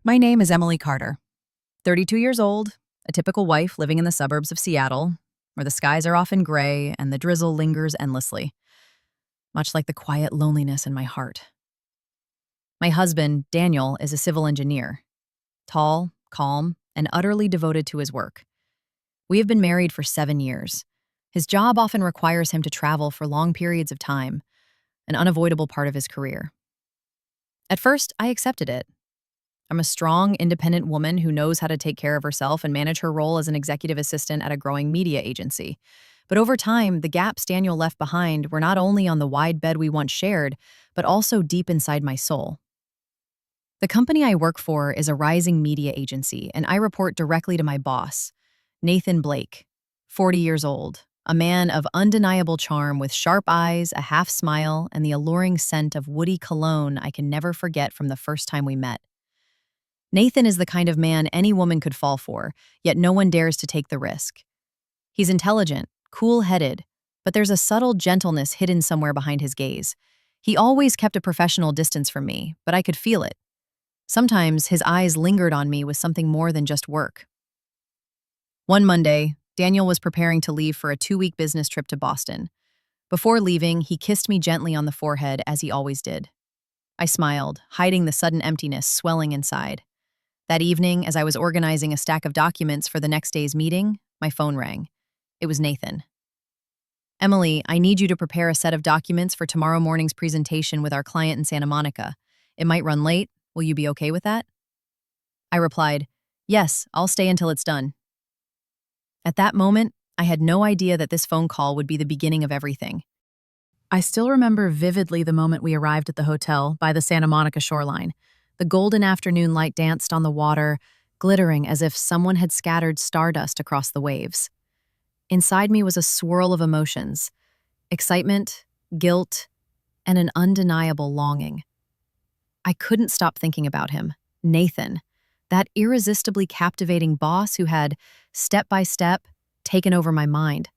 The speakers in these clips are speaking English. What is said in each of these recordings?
My name is Emily Carter, 32 years old, a typical wife living in the suburbs of Seattle, where the skies are often gray and the drizzle lingers endlessly, much like the quiet loneliness in my heart. My husband, Daniel, is a civil engineer, tall, calm, and utterly devoted to his work. We have been married for 7 years. His job often requires him to travel for long periods of time, an unavoidable part of his career. At first, I accepted it. I'm a strong, independent woman who knows how to take care of herself and manage her role as an executive assistant at a growing media agency. But over time, the gaps Daniel left behind were not only on the wide bed we once shared, but also deep inside my soul. The company I work for is a rising media agency, and I report directly to my boss, Nathan Blake, 40 years old, a man of undeniable charm with sharp eyes, a half smile, and the alluring scent of woody cologne I can never forget from the first time we met. Nathan is the kind of man any woman could fall for, yet no one dares to take the risk. He's intelligent, cool-headed, but there's a subtle gentleness hidden somewhere behind his gaze. He always kept a professional distance from me, but I could feel it. Sometimes his eyes lingered on me with something more than just work. One Monday, Daniel was preparing to leave for a 2-week business trip to Boston. Before leaving, he kissed me gently on the forehead, as he always did. I smiled, hiding the sudden emptiness swelling inside. That evening, as I was organizing a stack of documents for the next day's meeting, my phone rang. It was Nathan. "Emily, I need you to prepare a set of documents for tomorrow morning's presentation with our client in Santa Monica. It might run late. Will you be okay with that?" I replied, "Yes, I'll stay until it's done." At that moment, I had no idea that this phone call would be the beginning of everything. I still remember vividly the moment we arrived at the hotel by the Santa Monica shoreline. The golden afternoon light danced on the water, glittering as if someone had scattered stardust across the waves. Inside me was a swirl of emotions: excitement, guilt, and an undeniable longing. I couldn't stop thinking about him, Nathan, that irresistibly captivating boss who had, step by step, taken over my mind.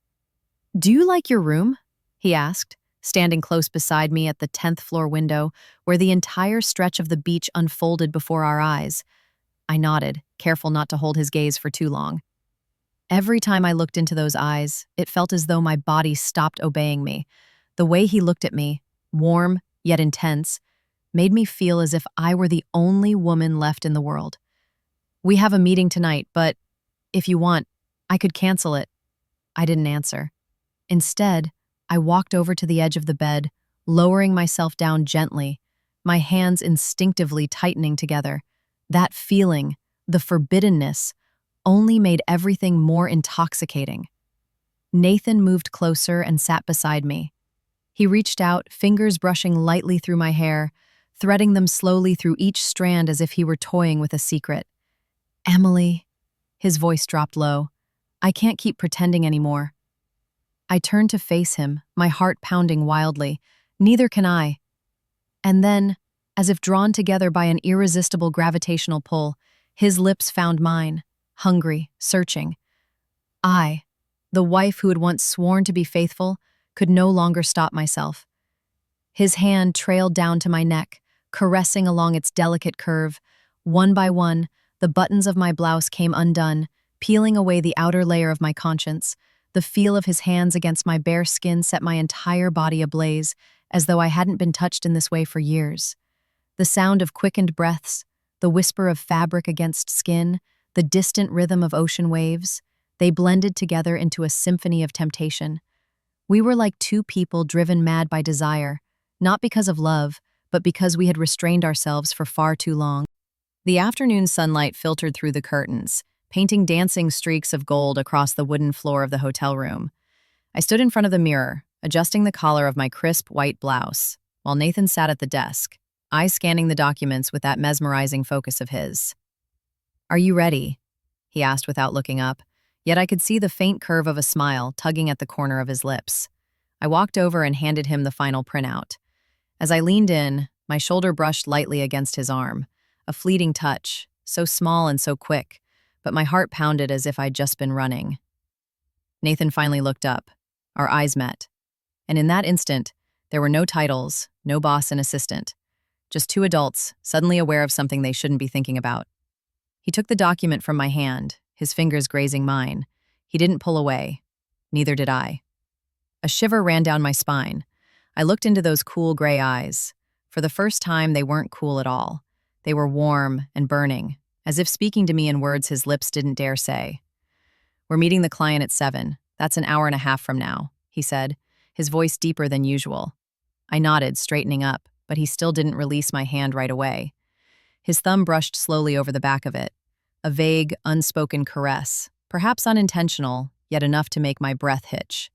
"Do you like your room?" he asked, standing close beside me at the 10th floor window, where the entire stretch of the beach unfolded before our eyes. I nodded, careful not to hold his gaze for too long. Every time I looked into those eyes, it felt as though my body stopped obeying me. The way he looked at me, warm yet intense, made me feel as if I were the only woman left in the world. "We have a meeting tonight, but if you want, I could cancel it." I didn't answer. Instead, I walked over to the edge of the bed, lowering myself down gently, my hands instinctively tightening together. That feeling, the forbiddenness, only made everything more intoxicating. Nathan moved closer and sat beside me. He reached out, fingers brushing lightly through my hair, threading them slowly through each strand as if he were toying with a secret. "Emily," his voice dropped low, "I can't keep pretending anymore." I turned to face him, my heart pounding wildly. "Neither can I." And then, as if drawn together by an irresistible gravitational pull, his lips found mine, hungry, searching. I, the wife who had once sworn to be faithful, could no longer stop myself. His hand trailed down to my neck, caressing along its delicate curve. One by one, the buttons of my blouse came undone, peeling away the outer layer of my conscience. The feel of his hands against my bare skin set my entire body ablaze, as though I hadn't been touched in this way for years. The sound of quickened breaths, the whisper of fabric against skin, the distant rhythm of ocean waves, they blended together into a symphony of temptation. We were like two people driven mad by desire, not because of love, but because we had restrained ourselves for far too long. The afternoon sunlight filtered through the curtains, painting dancing streaks of gold across the wooden floor of the hotel room. I stood in front of the mirror, adjusting the collar of my crisp white blouse, while Nathan sat at the desk, eyes scanning the documents with that mesmerizing focus of his. "Are you ready?" he asked without looking up, yet I could see the faint curve of a smile tugging at the corner of his lips. I walked over and handed him the final printout. As I leaned in, my shoulder brushed lightly against his arm, a fleeting touch, so small and so quick, but my heart pounded as if I'd just been running. Nathan finally looked up. Our eyes met. And in that instant, there were no titles, no boss and assistant. Just two adults, suddenly aware of something they shouldn't be thinking about. He took the document from my hand, his fingers grazing mine. He didn't pull away. Neither did I. A shiver ran down my spine. I looked into those cool gray eyes. For the first time, they weren't cool at all. They were warm and burning, as if speaking to me in words his lips didn't dare say. "We're meeting the client at 7. That's an hour and a half from now," he said, his voice deeper than usual. I nodded, straightening up, but he still didn't release my hand right away. His thumb brushed slowly over the back of it, a vague, unspoken caress, perhaps unintentional, yet enough to make my breath hitch.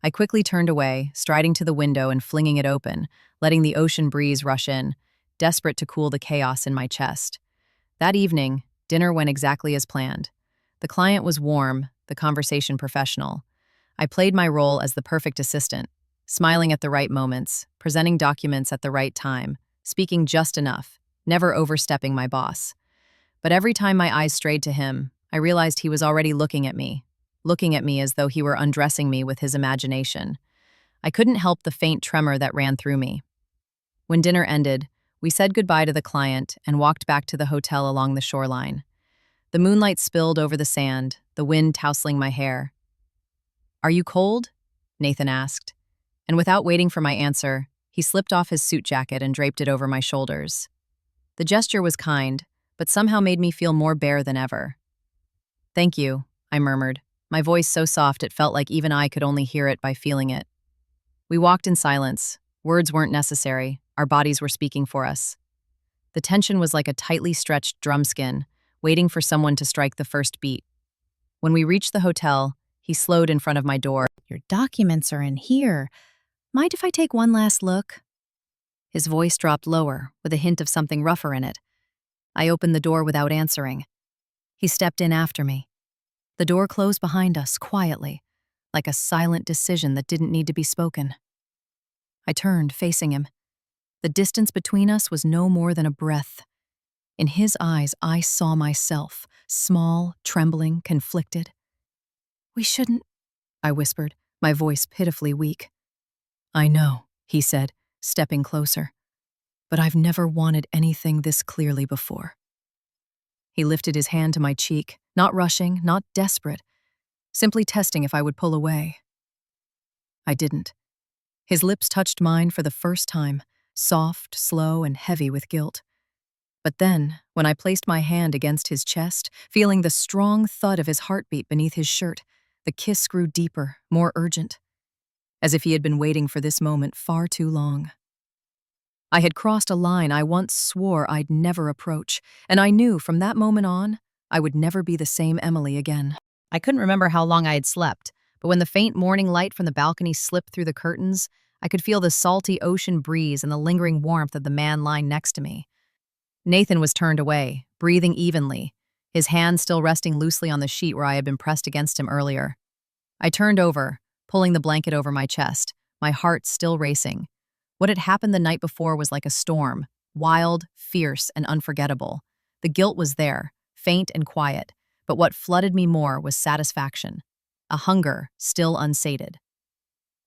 I quickly turned away, striding to the window and flinging it open, letting the ocean breeze rush in, desperate to cool the chaos in my chest. That evening, dinner went exactly as planned. The client was warm, the conversation professional. I played my role as the perfect assistant, smiling at the right moments, presenting documents at the right time, speaking just enough, never overstepping my boss. But every time my eyes strayed to him, I realized he was already looking at me as though he were undressing me with his imagination. I couldn't help the faint tremor that ran through me. When dinner ended, we said goodbye to the client and walked back to the hotel along the shoreline. The moonlight spilled over the sand, the wind tousling my hair. "Are you cold?" Nathan asked. And without waiting for my answer, he slipped off his suit jacket and draped it over my shoulders. The gesture was kind, but somehow made me feel more bare than ever. "Thank you," I murmured, my voice so soft it felt like even I could only hear it by feeling it. We walked in silence. Words weren't necessary. Our bodies were speaking for us. The tension was like a tightly stretched drum skin, waiting for someone to strike the first beat. When we reached the hotel, he slowed in front of my door. "Your documents are in here. Mind if I take one last look?" His voice dropped lower, with a hint of something rougher in it. I opened the door without answering. He stepped in after me. The door closed behind us, quietly, like a silent decision that didn't need to be spoken. I turned, facing him. The distance between us was no more than a breath. In his eyes, I saw myself, small, trembling, conflicted. "We shouldn't," I whispered, my voice pitifully weak. "I know," he said, stepping closer. "But I've never wanted anything this clearly before." He lifted his hand to my cheek, not rushing, not desperate, simply testing if I would pull away. I didn't. His lips touched mine for the first time, soft, slow, and heavy with guilt. But then, when I placed my hand against his chest, feeling the strong thud of his heartbeat beneath his shirt, the kiss grew deeper, more urgent, as if he had been waiting for this moment far too long. I had crossed a line I once swore I'd never approach, and I knew from that moment on, I would never be the same Emily again. I couldn't remember how long I had slept, but when the faint morning light from the balcony slipped through the curtains, I could feel the salty ocean breeze and the lingering warmth of the man lying next to me. Nathan was turned away, breathing evenly, his hand still resting loosely on the sheet where I had been pressed against him earlier. I turned over, pulling the blanket over my chest, my heart still racing. What had happened the night before was like a storm, wild, fierce, and unforgettable. The guilt was there, faint and quiet, but what flooded me more was satisfaction, a hunger still unsated.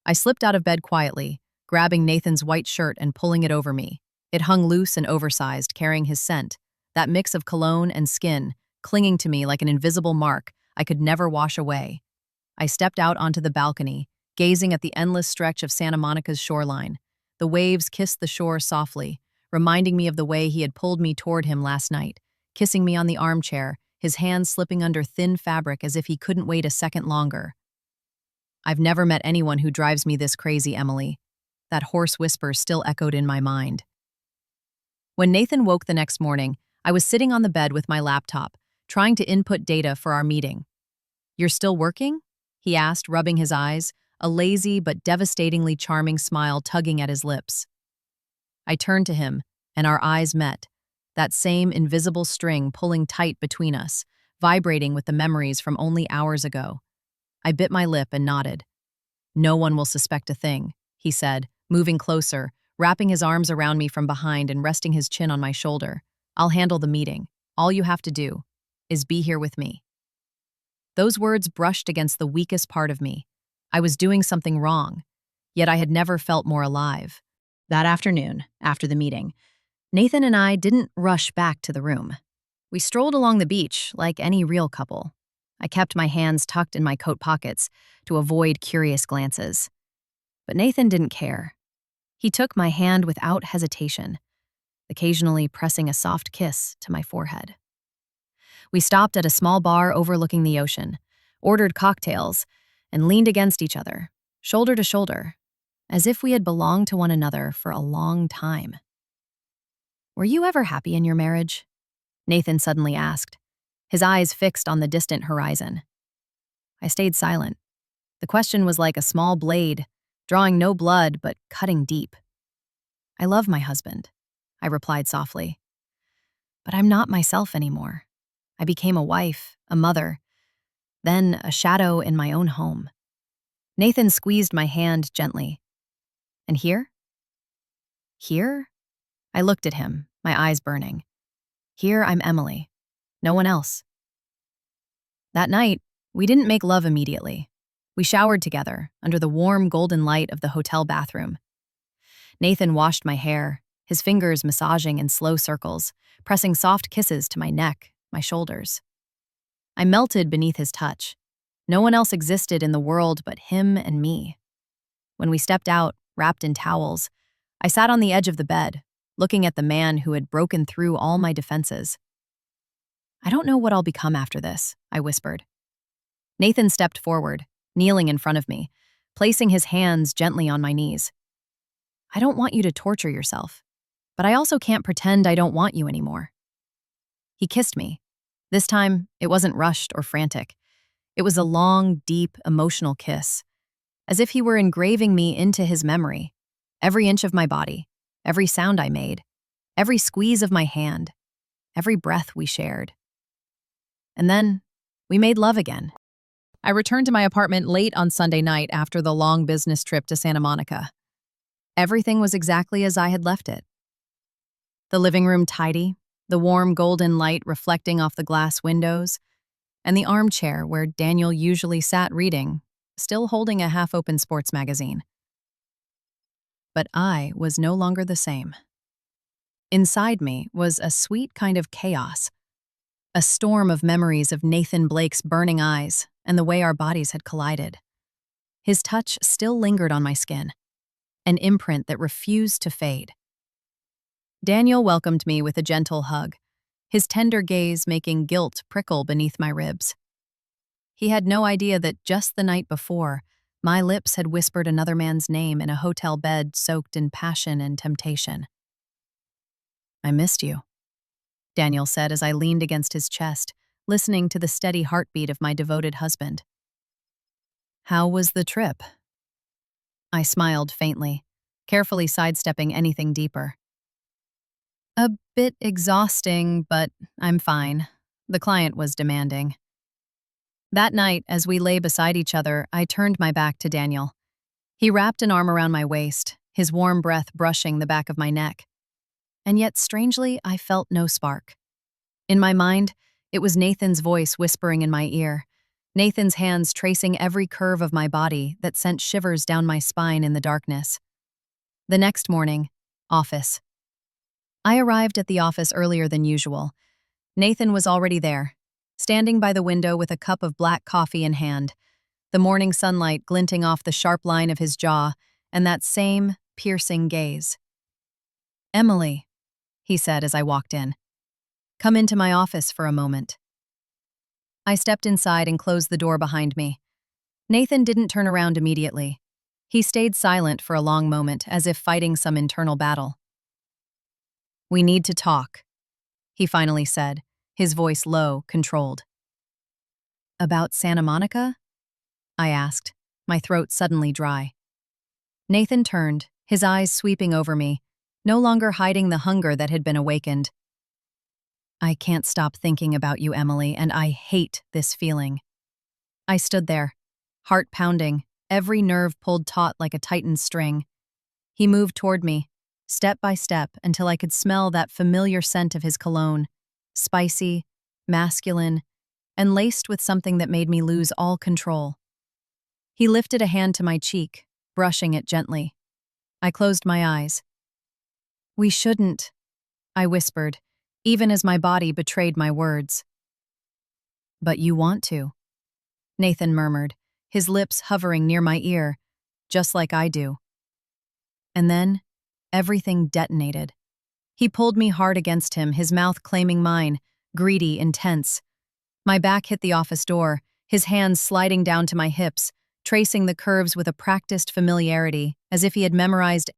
I slipped out of bed quietly, grabbing Nathan's white shirt and pulling it over me. It hung loose and oversized, carrying his scent, that mix of cologne and skin, clinging to me like an invisible mark I could never wash away. I stepped out onto the balcony, gazing at the endless stretch of Santa Monica's shoreline. The waves kissed the shore softly, reminding me of the way he had pulled me toward him last night, kissing me on the armchair, his hands slipping under thin fabric as if he couldn't wait a second longer. "I've never met anyone who drives me this crazy, Emily." That hoarse whisper still echoed in my mind. When Nathan woke the next morning, I was sitting on the bed with my laptop, trying to input data for our meeting. "You're still working?" he asked, rubbing his eyes, a lazy but devastatingly charming smile tugging at his lips. I turned to him, and our eyes met, that same invisible string pulling tight between us, vibrating with the memories from only hours ago. I bit my lip and nodded. "No one will suspect a thing," he said, moving closer, wrapping his arms around me from behind and resting his chin on my shoulder. "I'll handle the meeting. All you have to do is be here with me." Those words brushed against the weakest part of me. I was doing something wrong, yet I had never felt more alive. That afternoon, after the meeting, Nathan and I didn't rush back to the room. We strolled along the beach like any real couple. I kept my hands tucked in my coat pockets to avoid curious glances. But Nathan didn't care. He took my hand without hesitation, occasionally pressing a soft kiss to my forehead. We stopped at a small bar overlooking the ocean, ordered cocktails, and leaned against each other, shoulder to shoulder, as if we had belonged to one another for a long time. "Were you ever happy in your marriage?" Nathan suddenly asked, his eyes fixed on the distant horizon. I stayed silent. The question was like a small blade, drawing no blood but cutting deep. "I love my husband," I replied softly. "But I'm not myself anymore. I became a wife, a mother, then a shadow in my own home." Nathan squeezed my hand gently. "And here?" "Here?" I looked at him, my eyes burning. "Here I'm Emily. No one else." That night, we didn't make love immediately. We showered together under the warm golden light of the hotel bathroom. Nathan washed my hair, his fingers massaging in slow circles, pressing soft kisses to my neck, my shoulders. I melted beneath his touch. No one else existed in the world but him and me. When we stepped out, wrapped in towels, I sat on the edge of the bed, looking at the man who had broken through all my defenses. "I don't know what I'll become after this," I whispered. Nathan stepped forward, kneeling in front of me, placing his hands gently on my knees. "I don't want you to torture yourself, but I also can't pretend I don't want you anymore." He kissed me. This time, it wasn't rushed or frantic. It was a long, deep, emotional kiss, as if he were engraving me into his memory. Every inch of my body, every sound I made, every squeeze of my hand, every breath we shared. And then, we made love again. I returned to my apartment late on Sunday night after the long business trip to Santa Monica. Everything was exactly as I had left it. The living room tidy, the warm golden light reflecting off the glass windows, and the armchair where Daniel usually sat reading, still holding a half-open sports magazine. But I was no longer the same. Inside me was a sweet kind of chaos, a storm of memories of Nathan Blake's burning eyes and the way our bodies had collided. His touch still lingered on my skin, an imprint that refused to fade. Daniel welcomed me with a gentle hug, his tender gaze making guilt prickle beneath my ribs. He had no idea that just the night before, my lips had whispered another man's name in a hotel bed soaked in passion and temptation. "I missed you," Daniel said as I leaned against his chest, listening to the steady heartbeat of my devoted husband. "How was the trip?" I smiled faintly, carefully sidestepping anything deeper. "A bit exhausting, but I'm fine." The client was demanding. That night, as we lay beside each other, I turned my back to Daniel. He wrapped an arm around my waist, his warm breath brushing the back of my neck. And yet, strangely, I felt no spark. In my mind, it was Nathan's voice whispering in my ear, Nathan's hands tracing every curve of my body that sent shivers down my spine in the darkness. The next morning, office. I arrived at the office earlier than usual. Nathan was already there, standing by the window with a cup of black coffee in hand, the morning sunlight glinting off the sharp line of his jaw and that same piercing gaze. "Emily," he said as I walked in, "come into my office for a moment." I stepped inside and closed the door behind me. Nathan didn't turn around immediately. He stayed silent for a long moment, as if fighting some internal battle. "We need to talk," he finally said, his voice low, controlled. "About Santa Monica?" I asked, my throat suddenly dry. Nathan turned, his eyes sweeping over me, no longer hiding the hunger that had been awakened. "I can't stop thinking about you, Emily, and I hate this feeling." I stood there, heart pounding, every nerve pulled taut like a tightened string. He moved toward me, step by step, until I could smell that familiar scent of his cologne, spicy, masculine, and laced with something that made me lose all control. He lifted a hand to my cheek, brushing it gently. I closed my eyes. "We shouldn't," I whispered, even as my body betrayed my words. "But you want to," Nathan murmured, his lips hovering near my ear, "just like I do." And then, everything detonated. He pulled me hard against him, his mouth claiming mine, greedy, intense. My back hit the office door, his hands sliding down to my hips, tracing the curves with a practiced familiarity, as if he had memorized